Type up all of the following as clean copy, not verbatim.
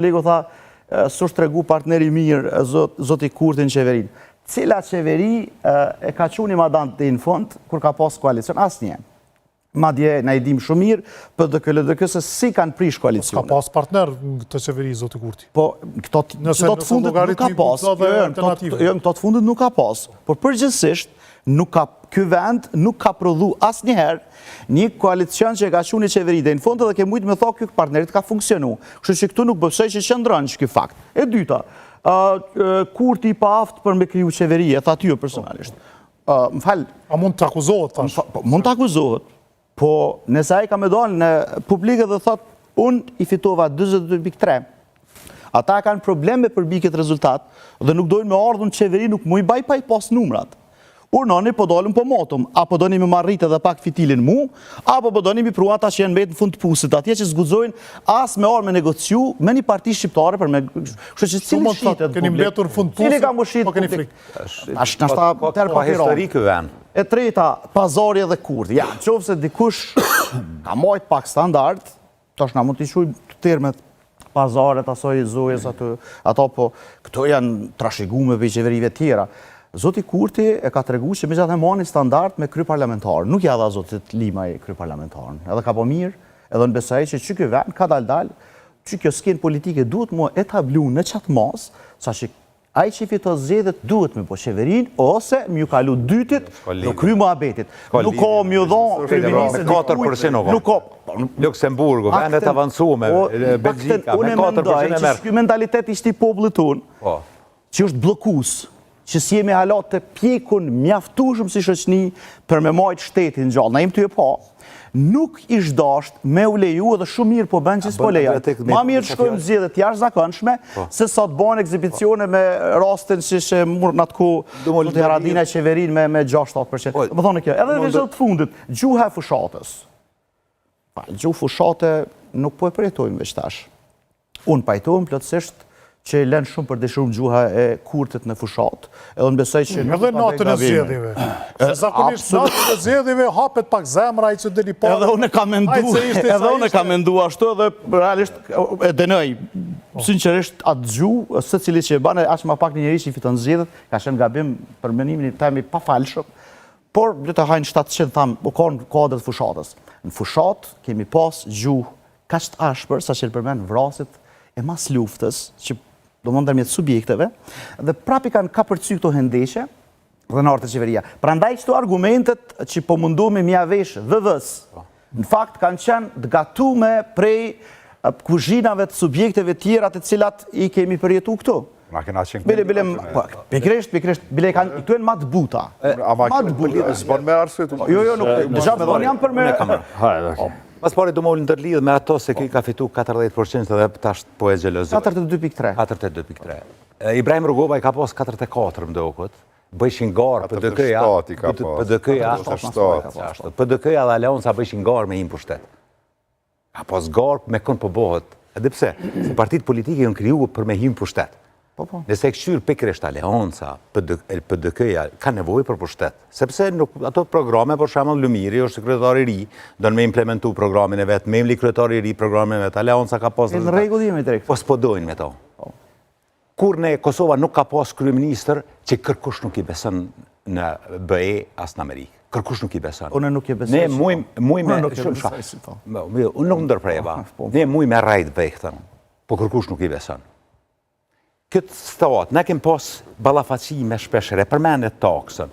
Lego tha, s'është tregu partneri mirë zoti Kurti në qeverin. Cila qeveri e ka quni madant dhe në fund, kur ka pas koalicion? Asnjë. Madje na i dim shumë mirë, PDK-LDK se si kanë prish koalicione. Ka pas partner në të qeveri, zoti Kurti. Po, këto të fundit nuk ka pas. Jo, këto të fundit nuk ka pas. Por përgjithsisht, ky vend nuk ka prodhu asnjëherë një koalicion që e ka quni qeveri dhe në fund edhe ke mujtë me thonë ky partnerit ka funksionu. Kështu që këtu nuk bëfshej që qëndron që ky fakt. E dyta, Kurti i pa aftë për me kriju qeveri, e tha ty personalisht. Më falë. A mund të akuzohet, tash? Mund të akuzohet, po nëse ai ka me dalë në publike dhe thot, unë i fitova 22.3. Ata kanë probleme për biket rezultat dhe nuk dojnë me ardhën qeveri, nuk mu i baj pa i pas numrat. Urnoni po dalëm po motum, apo doni me marrit edhe pak fitilin mu, apo po doni mi prua ata që janë vetë në fund të pusit, atje që zgudzojnë as me orë me negociu, me një parti shqiptare për me... Kështë që cili shqitet keni mbetur në fund të pusit, cili ka më shqit po keni frikë. Ashtë nështë ta tërë pa hiron. E treta, pazari edhe Kurti. Ja, qovë se dikush ka mojt pak standard, tash na mund t'i shuj të termet pazaret, asoj zojes, ato po, këto janë trashigume për i qeverive tjera. Zoti Kurti e ka tregu që me gjatë e mani standard me kry parlamentar. Nuk ja dha zotit Limaj kry parlamentar. Edhe ka po mirë, edhe në besaj që ky vend ka dal, që kjo skenë politike duhet mu etablu në qatë mas, sa që ai që fito zgjedhjet duhet me po qeverin, ose mju kalu dytit në kry mu abetit. Nuk ka mju dhon me 4% nuk ka. Luxemburgu, vendet avancume, Belgjika, me 4% e merë. Ky mentalitet ishte i popullit tonë, që është blokus, që si jemi halat të pjekun mjaftushëm si shoqni për me majtë shtetin gjallë. Na im të e pa, nuk ish dasht me u leju edhe shumë mirë po bënë që s'po leja. Ma mirë shkojmë zgjedhjet jashtë zakonshme, se sa të bënë ekzibicione me rastin që shë murë në atë ku të Haradina qeverin me 6-7%. Më thonë kjo, edhe në vizhët të fundit, gjuha e fushatës. Gjuha fushate nuk po e përjetojmë veshtash. Unë pajtojmë plotësisht që lënë shumë për dëshurum gjuha e Kurtit në fushat, edhe në besoj që... Edhe natën e zgjedhjeve. Se zakonisht natën e zgjedhjeve hapet pak zemra i që deli pa... Edhe unë e ka mendu ashtu edhe realisht e denoj. Sinqerisht atë gjuhë, se cili që e bane, ashtë ma pak një njëri që i fiton zgjedhjet, ka shenë gabim për menimin i temi pa falshëm, por dhe të hajnë 700 thamë, u konë kodrët fushatës. Në fushat kemi pas gjuhë kashtë ashpër, sa që në përmen vrasit e mas luftës, që do më ndërmjet subjekteve, dhe prapi kanë ka përcy këto hendeshe dhe në artë të qeveria. Pra ndaj qëto argumentet që po mundu me mja vesh vëvës, në fakt kanë qenë të gatume prej kuzhinave të subjekteve tjera të cilat i kemi përjetu këtu. Pikresht, bile kanë, këtu e në matë buta. Matë buta. S'bon me arsuet? Jo, nuk, dëgja me dhonë jam për me... Mas pari du më ullë ndërlidhë me ato se ki ka fitu 40% dhe tash po e gjelozit. 42.3. 42.3. Ibrahim Rugova i ka pos 44 më dokët. Bëjshin garë PDK-ja dhe Aleonca bëjshin garë me him për shtet. Ka pos garë me kënë përbohët. Edhe pse, se partit politike jënë kriju për me him për shtet. Nëse e këshyrë pikresht Aleonca, PDK-ja, ka nevoj për pushtet. Sepse ato programe, për shemën Lumiri, është sekretari ri, do në me implementu programin e vetë, me imli sekretari ri programin e vetë, Aleonca ka pas... Në regull jemi direkt. Po s'podojnë me to. Kur në Kosova nuk ka pas kryeministër që kërkush nuk i besën në BE as në Amerikë. Kërkush nuk i besën. Unë nuk i besën. Unë nuk ndërpreva. Ne muj me rajt vektën, po kërkush nuk i besën. Këtë stat, ne kem pas balafacime shpeshere, përmenet taksën.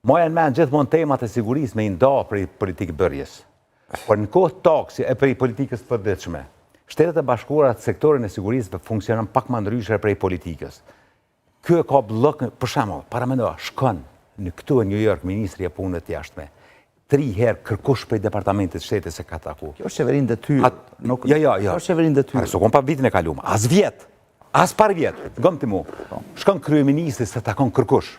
Moja në menë gjithmonë temat e sigurisë me nda për i politikë bërjes. Por në kohë taksi e për i politikës të përditshme, Shtetet e Bashkuara të sektorin e sigurisë funksionon pak më ndryshe për i politikës. Kjo e ka blokë, për shembull, paramendo, shkon në këtu e New York, Ministri e Punëve të Jashtme. 3 herë kërkush për i departamentit shtetit se ka taku. Kjo është qeverin dhe ty. Jo. Kjo është qeverin dhe ty. Së kom pa vitin e kalumë. As vjetë. As par vjetë, gëmë të mu, shkon kryeministri se takon kërkush.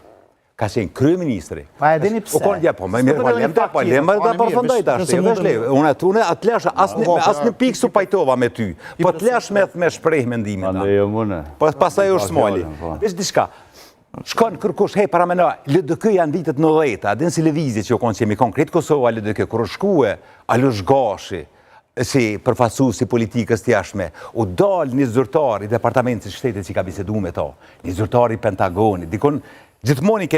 Ka qenë kryeministri. Pa e dini pse? Lem dhe përfëndaj të ashtë. Unë atë lesh, as në pikë su pajtova me ty. Po të lesh me shprej mendimin. Po pasaj është smali. Vesh dishka, shkon kërkush, hej, paramena, LDK janë vitet 90, adin si levizit që jo konë që jemi konkret Kosova, LDK, kërë shkue, Alush Gashi, si përfaqësues i politikës të jashtme, u dal një zyrtar i Departamentit të Shtetit që ka bisedu me ta, një zyrtar i Pentagonit, dikon gjithmonë i kemi